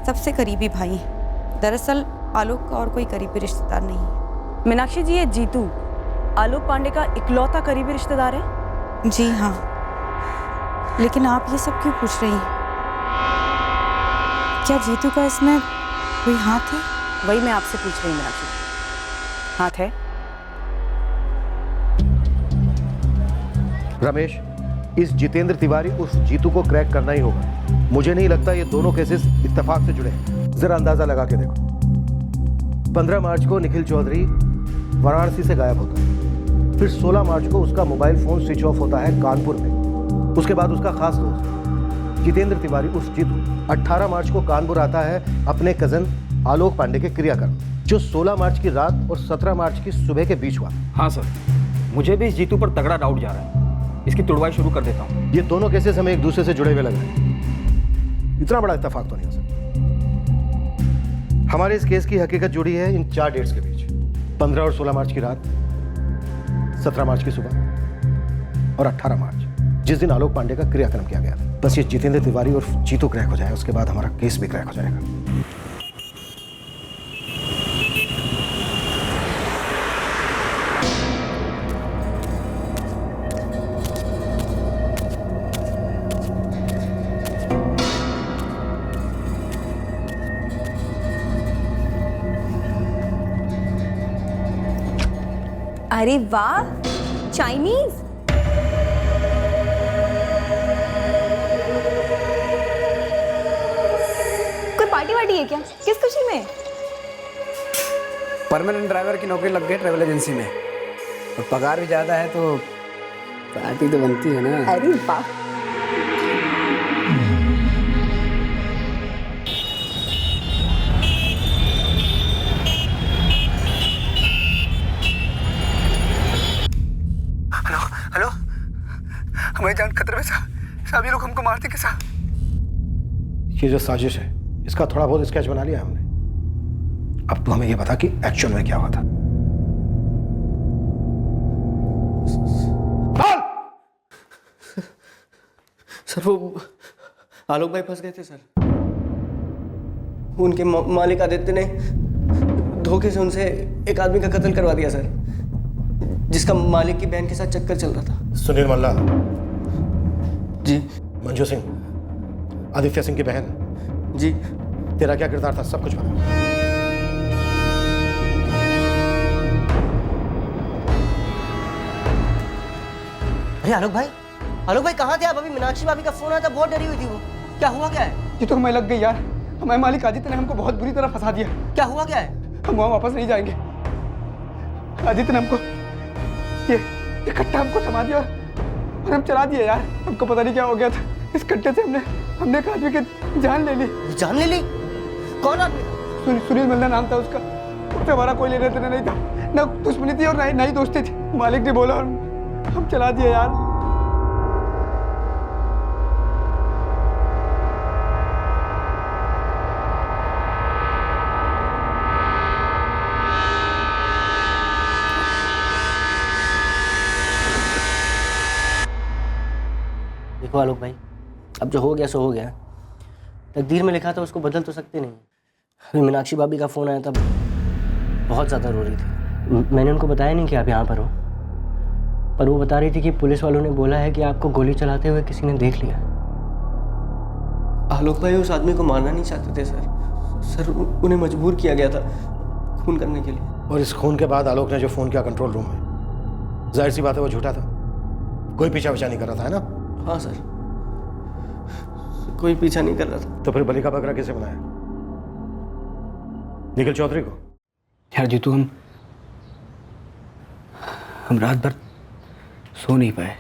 सबसे करीबी भाई हैं। दरअसल आलोक का और कोई करीबी रिश्तेदार नहीं है। मीनाक्षी जी, ये जीतू आलोक पांडे का इकलौता करीबी रिश्तेदार है? जी हाँ, लेकिन आप ये सब क्यों पूछ रही हैं? क्या जीतू का इसमें कोई हाथ है? वही मैं आपसे पूछ रही मीनाक्षी, हाथ है? रमेश, इस जितेंद्र तिवारी उस जीतू को क्रैक करना ही होगा। मुझे नहीं लगता ये दोनों केसेस इत्तेफाक से जुड़े हैं। जरा अंदाजा लगा के देखो। 15 मार्च को निखिल चौधरी वाराणसी से गायब होता है, फिर 16 मार्च को उसका मोबाइल फोन स्विच ऑफ होता है कानपुर में। उसके बाद उसका खास दोस्त जितेंद्र तिवारी उस जीतू 18 मार्च को कानपुर आता है अपने कजन आलोक पांडे के क्रियाकर्म, जो 16 मार्च की रात और 17 मार्च की सुबह के बीच हुआ। हाँ सर, मुझे भी इस जीतू पर तगड़ा डाउट जा रहा है। इसकी तुड़वाई शुरू कर देता हूँ। ये दोनों केसेस हमें एक दूसरे से जुड़े हुए लग रहे हैं। इतना बड़ा इत्तेफाक तो नहीं हो सकता। हमारे इस केस की हकीकत जुड़ी है इन 4 डेट्स के बीच, 15 और 16 मार्च की रात, 17 मार्च की सुबह और 18 मार्च, जिस दिन आलोक पांडे का क्रियाक्रम किया गया था। बस ये जितेंद्र तिवारी और जीतू क्रैक हो जाए, उसके बाद हमारा केस भी क्रैक हो जाएगा। अरे वाह, चाइनीज। कोई पार्टी वार्टी है क्या? किस खुशी में? परमानेंट ड्राइवर की नौकरी लग गई ट्रैवल एजेंसी में, और पगार भी ज़्यादा है, तो पार्टी तो बनती है ना। अरे वाह। हेलो, हमारी जान खतरे में साहब, ये लोग हमको मारते के साहब। ये जो साजिश है, इसका थोड़ा बहुत स्केच बना लिया हमने। अब तो हमें ये बता कि एक्चुअल में क्या हुआ था। सर वो आलोक भाई फंस गए थे सर। उनके मालिक आदित्य ने धोखे से उनसे एक आदमी का कत्ल करवा दिया सर, जिसका मालिक की बहन के साथ चक्कर चल रहा था। सुनील मल्ला जी। मंजू सिंह, आदित्य सिंह की बहन जी। तेरा क्या किरदार था, सब कुछ पता। अरे आलोक भाई कहाँ थे आप? अभी मीनाक्षी भाभी का फोन आया था, बहुत डरी हुई थी वो। क्या हुआ क्या है? ये तो हमें लग गई यार, हमारे मालिक आदित्य ने हमको बहुत बुरी तरह फंसा दिया। क्या हुआ क्या है? हम वहाँ वापस नहीं जाएंगे। आदित्य ने हमको ये कट्टा हमको थमा दिया और हम चला दिए यार। हमको पता नहीं क्या हो गया था, इस कट्टे से हमने एक आदमी की जान ले ली। जान ले ली? कौन आदमी? सुनील मल्ला नाम था उसका। उससे हमारा कोई लेना देना नहीं था, ना दुश्मनी थी और ना ही दोस्ती थी। मालिक ने बोला और हम चला दिए यार। देखो आलोक भाई, अब जो हो गया सो हो गया। तकदीर में लिखा था उसको बदल तो सकते नहीं। अभी मीनाक्षी भाभी का फ़ोन आया था, बहुत ज़्यादा रो रही थी। मैंने उनको बताया नहीं कि आप यहाँ पर हो, पर वो बता रही थी कि पुलिस वालों ने बोला है कि आपको गोली चलाते हुए किसी ने देख लिया। आलोक भाई उस आदमी को मारना नहीं चाहते थे सर, उन्हें मजबूर किया गया था खून करने के लिए। और इस खून के बाद आलोक ने जो फोन किया कंट्रोल रूम में, जाहिर सी बात है वो झूठा था। कोई पीछा नहीं कर रहा था, है ना? हाँ सर, कोई पीछा नहीं कर रहा था। तो फिर बलि का बकरा किसे बनाया? निखिल चौधरी को? यार जीतू, हम रात भर सो नहीं पाए,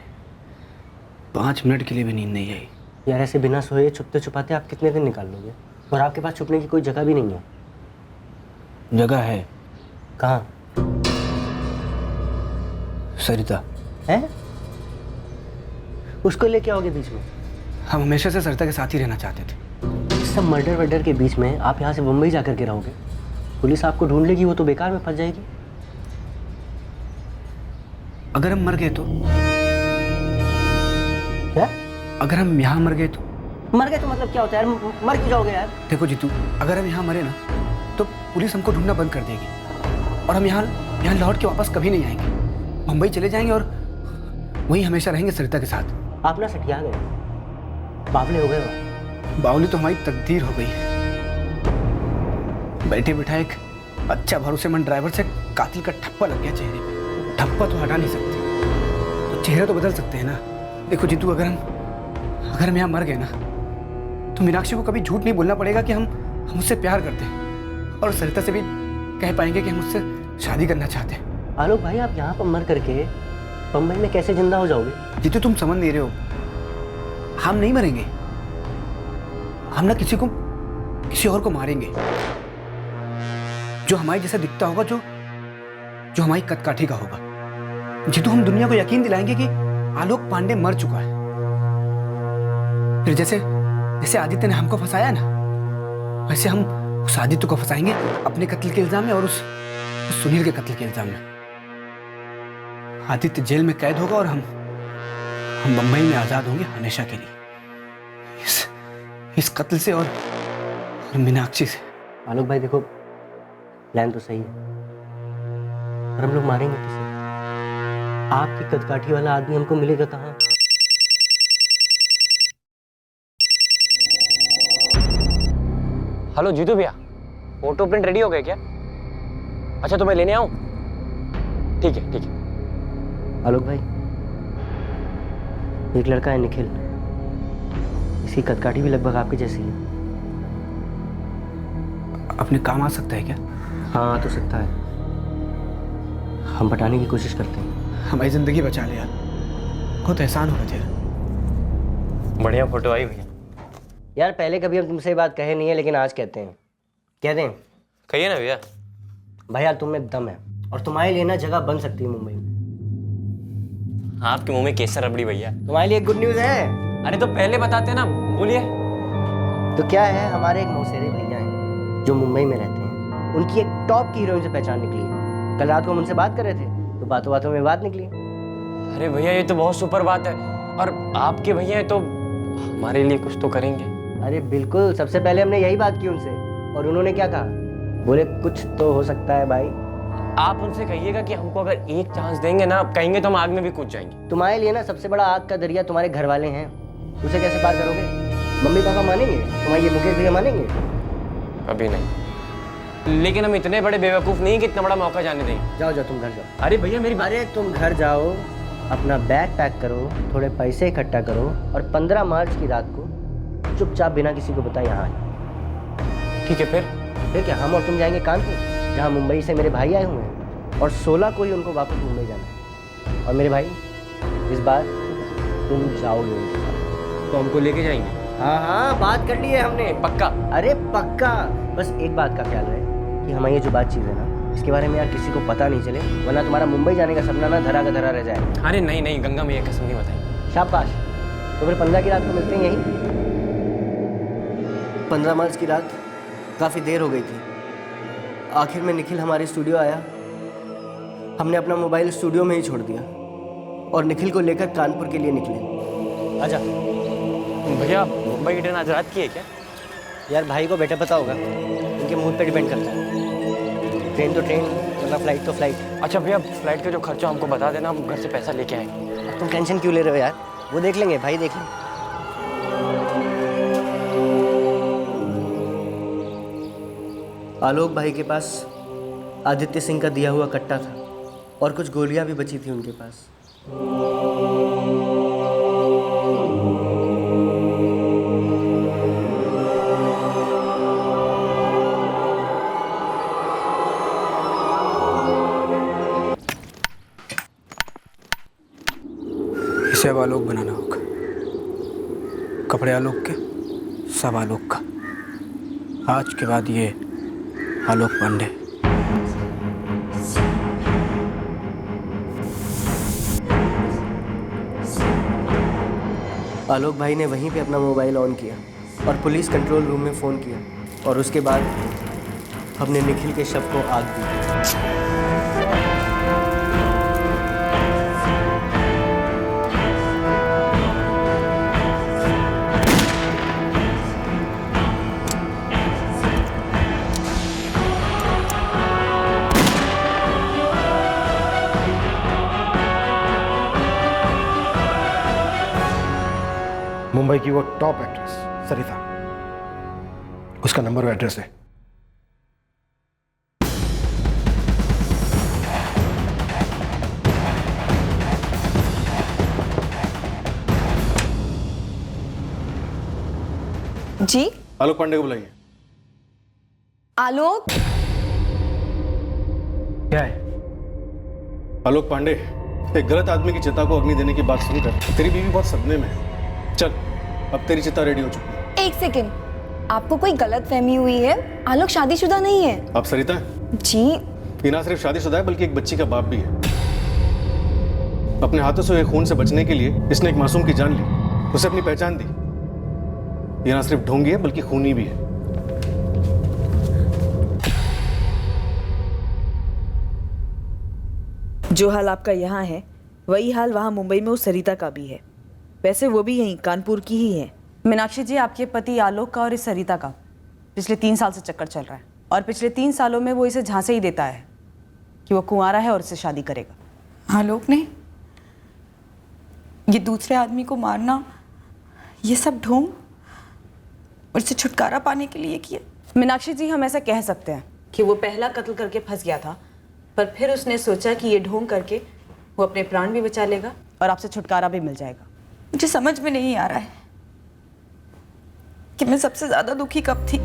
5 मिनट के लिए भी नींद नहीं आई। यार ऐसे बिना सोए छुपते छुपाते आप कितने दिन निकाल लोगे? और आपके पास छुपने की कोई जगह भी नहीं है। जगह है। कहाँ? सरिता है? उसको लेके आओगे बीच में? हम हमेशा से सरिता के साथ ही रहना चाहते थे। इस सब मर्डर वर्डर के बीच में आप यहाँ से मुंबई जाकर के रहोगे, पुलिस आपको ढूंढ लेगी, वो तो बेकार में फंस जाएगी। अगर हम मर गए तो? क्या? अगर हम यहाँ मर गए तो? मर गए तो मतलब क्या होता है यार? मर क्यों जाओगे यार? देखो जीतू, अगर हम यहाँ मरे ना तो पुलिस हमको ढूंढना बंद कर देगी और हम यहाँ लौट के वापस कभी नहीं आएंगे। मुंबई चले जाएंगे और वहीं हमेशा रहेंगे सरिता के साथ। आप ना सटिया गए, बावले हो गए हो। बावली तो हमारी तकदीर हो गई है। बैठे बैठा एक अच्छा भरोसेमंद ड्राइवर से कातिल का ठप्पा लग गया चेहरे पे। ठप्पा तो हटा नहीं सकते, तो चेहरा तो बदल सकते हैं ना। देखो जीतू, अगर हम यहाँ मर गए ना, तो मीनाक्षी को कभी झूठ नहीं बोलना पड़ेगा कि हम उससे प्यार करते हैं, और सरिता से भी कह पाएंगे कि हम उससे शादी करना चाहते हैं। आलोक भाई, आप यहाँ पर मर करके बम्बई में कैसे जिंदा हो जाओगे? जीतू, तुम समझ नहीं रहे हो। हम नहीं मरेंगे, हम ना किसी और को मारेंगे जो हमारे जैसा दिखता होगा, जो हमारी कदकाठी का होगा। जीतू, हम दुनिया को यकीन दिलाएंगे कि आलोक पांडे मर चुका है। फिर जैसे आदित्य ने हमको फंसाया ना, वैसे हम उस आदित्य को फंसाएंगे अपने कत्ल के इल्जाम में और उस सुनील के कत्ल के इल्जाम में। आदित्य जेल में कैद होगा और हम बंबई में आजाद होंगे हमेशा के लिए, इस कत्ल से और मीनाक्षी से। आलोक भाई देखो, प्लान तो सही है, पर हम लोग मारेंगे किसे? आपकी कदकाठी वाला आदमी हमको मिलेगा कहाँ? हेलो जीतू भैया, फोटो प्रिंट रेडी हो गए क्या? अच्छा तो मैं लेने आऊं? ठीक है ठीक है। आलोक भाई, एक लड़का है निखिल, इसकी कदकाठी भी लगभग आपकी जैसी है। अपने काम आ सकता है क्या? हाँ, आ तो सकता है। हम पटाने की कोशिश करते हैं। हमारी जिंदगी बचा ले यार, बहुत एहसान होगा तेरा। बढ़िया फोटो आई भैया। यार पहले कभी हम तुमसे ये बात कहे नहीं है, लेकिन आज कहते हैं। कह दें? कहिए ना भैया। भाई यार, तुम में दम है और तुम्हारे लिए ना जगह बन सकती है मुंबई में। आपके मुंह में केसर रबड़ी भैया। तुम्हारे लिए गुड न्यूज़ है। अरे तो पहले बताते ना, बोलिए। तो क्या है, हमारे एक मौसेरे भैया हैं जो मुंबई में रहते हैं। उनकी एक टॉप की हीरोइन से पहचान निकली है। कल रात को हम उनसे बात कर रहे थे, तो बातों बातों में बात निकली। अरे भैया, ये तो बहुत सुपर बात है, और आपके भैया हैं तो हमारे लिए कुछ तो करेंगे। अरे बिल्कुल, सबसे पहले हमने यही बात की उनसे, और उन्होंने क्या कहा? बोले कुछ तो हो सकता है भाई। आप उनसे कहिएगा कि हमको अगर एक चांस देंगे ना, कहेंगे तो हम आग में भी कूद जाएंगे। तुम्हारे लिए ना सबसे बड़ा आग का दरिया तुम्हारे घर वाले हैं, उसे कैसे पार करोगे? मम्मी पापा मानेंगे? तुम्हारे ये मुकेश भैया मानेंगे? कभी नहीं। लेकिन हम इतने बड़े बेवकूफ नहीं कि इतना बड़ा मौका जाने देंगे। जाओ जाओ, तुम घर जाओ। अरे भैया मेरी अरे तुम घर जाओ, अपना बैग पैक करो, थोड़े पैसे इकट्ठा करो, और 15 मार्च की रात को चुपचाप बिना किसी को बताए यहाँ आए। ठीक है। फिर क्या, हम और तुम जाएंगे कानपुर, जहाँ मुंबई से मेरे भाई आए हुए हैं, और 16 को ही उनको वापस मुंबई जाना है। और मेरे भाई, इस बार तुम जाओगे उनके साथ। तो हमको लेके जाएंगे? हाँ, बात कर ली है हमने। पक्का? अरे पक्का। बस एक बात का ख्याल रहे कि हमारी ये जो बातचीत है ना, इसके बारे में यार किसी को पता नहीं चले, वरना तुम्हारा मुंबई जाने का सपना ना धरा का धरा रह जाए। अरे नहीं, गंगा मैया कसम नहीं बताई। शाबाश। तो फिर 15 की रात को मिलते हैं यहीं। 15 मार्च की रात काफ़ी देर हो गई थी। आखिर में निखिल हमारे स्टूडियो आया। हमने अपना मोबाइल स्टूडियो में ही छोड़ दिया और निखिल को लेकर कानपुर के लिए निकले। आजा। भैया, मुंबई की ट्रेन आज रात की है क्या? यार भाई को बेटा पता होगा, उनके मूड पे डिपेंड करता है। ट्रेन तो ट्रेन, मतलब फ्लाइट तो फ्लाइट। अच्छा भैया, फ्लाइट का जो खर्चा हमको बता देना, हम घर से पैसा लेके आएंगे। तुम टेंशन क्यों ले रहे हो यार, वो देख लेंगे, भाई देख लेंगे। आलोक भाई के पास आदित्य सिंह का दिया हुआ कट्टा था और कुछ गोलियां भी बची थी उनके पास। इसे अब आलोक बनाना होगा। कपड़े आलोक के, सब आलोक का। आज के बाद ये आलोक पांडे। आलोक भाई ने वहीं पे अपना मोबाइल ऑन किया और पुलिस कंट्रोल रूम में फ़ोन किया, और उसके बाद हमने निखिल के शव को आग दी। मुंबई की वो टॉप एक्ट्रेस सरिता, उसका नंबर और एड्रेस है। जी आलोक पांडे को बुलाइए। आलोक। क्या है? आलोक पांडे, एक गलत आदमी की चिता को अग्नि देने की बात सुनकर तेरी बीवी बहुत सदमे में है। चल, अब तेरी चिता रेडी हो चुकी है। एक सेकेंड, आपको कोई गलत फहमी हुई है। आलोक शादीशुदा नहीं है। आप सरिता? जी। ये ना सिर्फ शादीशुदा है बल्कि एक बच्ची का बाप भी है। अपने हाथों से हुए खून से बचने के लिए इसने एक मासूम की जान ली, उसे अपनी पहचान दी। ये ना सिर्फ ढोंगी है बल्कि खूनी भी है। जो हाल आपका यहाँ है वही हाल वहाँ मुंबई में उस सरिता का भी है। वैसे वो भी यहीं कानपुर की ही है। मीनाक्षी जी, आपके पति आलोक का और इस सरिता का पिछले 3 साल से चक्कर चल रहा है और पिछले 3 सालों में वो इसे झांसे ही देता है कि वो कुंवारा है और इससे शादी करेगा। आलोक ने ये दूसरे आदमी को मारना, ये सब ढोंग और इससे छुटकारा पाने के लिए किया। मीनाक्षी जी, हम ऐसा कह सकते हैं कि वो पहला कत्ल करके फंस गया था, पर फिर उसने सोचा कि ये ढोंग करके वो अपने प्राण भी बचा लेगा और आपसे छुटकारा भी मिल जाएगा। मुझे समझ में नहीं आ रहा है कि मैं सबसे ज्यादा दुखी कब थी,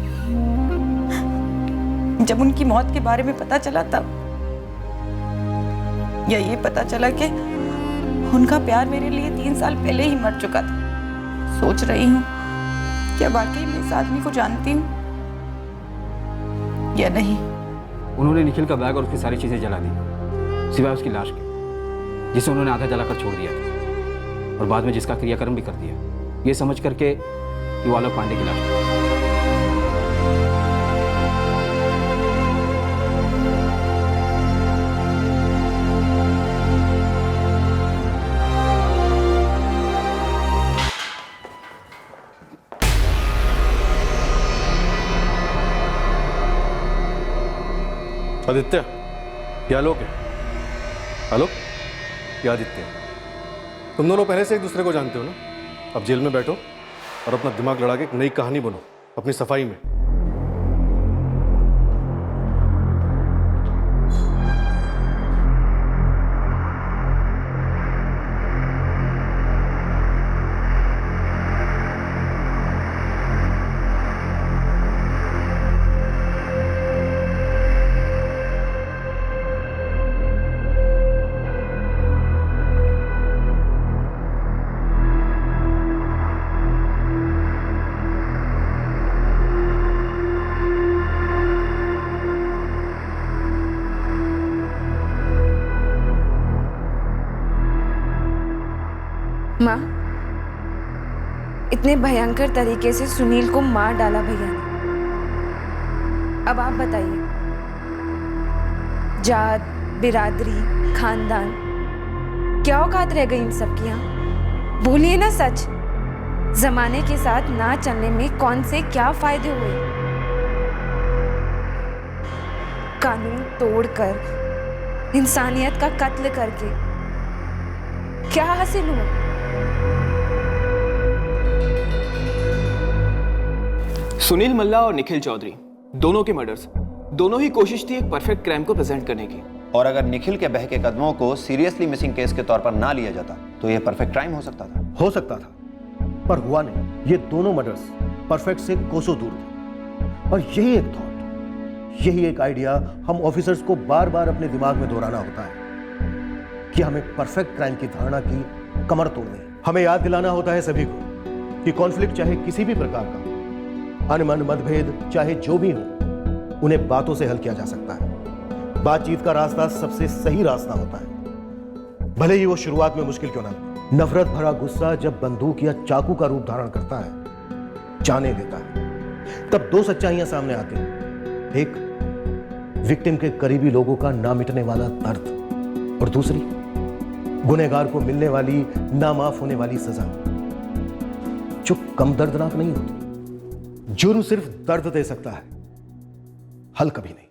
जब उनकी मौत के बारे में पता चला तब, या ये पता चला कि उनका प्यार मेरे लिए 3 साल पहले ही मर चुका था। सोच रही हूँ क्या वाकई मैं इस आदमी को जानती हूँ या नहीं। उन्होंने निखिल का बैग और उसकी सारी चीजें जला दी, सिवाय उसकी लाश के, जिसे उन्होंने आधा जलाकर छोड़ दिया था, और बाद में जिसका क्रियाकर्म भी कर दिया, ये समझ करके कि वो आलोक पांडे की लाश है। आदित्य, ये आलोक है। आलोक, ये आदित्य। तुम दोनों पहले से एक दूसरे को जानते हो ना? अब जेल में बैठो और अपना दिमाग लड़ा के एक नई कहानी बनो अपनी सफाई में। माँ, इतने भयंकर तरीके से सुनील को मार डाला भैया ने। अब आप बताइए, जात, बिरादरी, खानदान, क्या औकात रह गई इन सब की यहाँ? बोलिए ना सच। जमाने के साथ ना चलने में कौन से क्या फायदे हुए? कानून तोड़कर, इंसानियत का कत्ल करके क्या हासिल हुआ? सुनील मल्ला और निखिल चौधरी दोनों के मर्डर्स, दोनों ही कोशिश थी एक परफेक्ट क्राइम को प्रेजेंट करने की। और अगर निखिल के बहके कदमों को सीरियसली मिसिंग केस के तौर पर ना लिया जाता तो यह परफेक्ट क्राइम हो सकता था। हो सकता था, पर हुआ नहीं। ये दोनों मर्डर्स परफेक्ट से कोसों दूर थे। और यही एक थॉट, यही एक आइडिया हम ऑफिसर्स को बार बार अपने दिमाग में दोहराना होता है कि हमें परफेक्ट क्राइम की धारणा की कमर तोड़नी है। हमें याद दिलाना होता है सभी को कि कॉन्फ्लिक्ट चाहे किसी भी प्रकार का, अनमन मतभेद चाहे जो भी हो, उन्हें बातों से हल किया जा सकता है। बातचीत का रास्ता सबसे सही रास्ता होता है, भले ही वो शुरुआत में मुश्किल क्यों ना लगे। नफरत भरा गुस्सा जब बंदूक या चाकू का रूप धारण करता है, जाने देता है, तब 2 सच्चाइयां सामने आती हैं। एक, विक्टिम के करीबी लोगों का ना मिटने वाला दर्द, और दूसरी, गुनहगार को मिलने वाली ना माफ होने वाली सजा, जो कम दर्दनाक नहीं होती। जुर्म सिर्फ दर्द दे सकता है, हल कभी नहीं।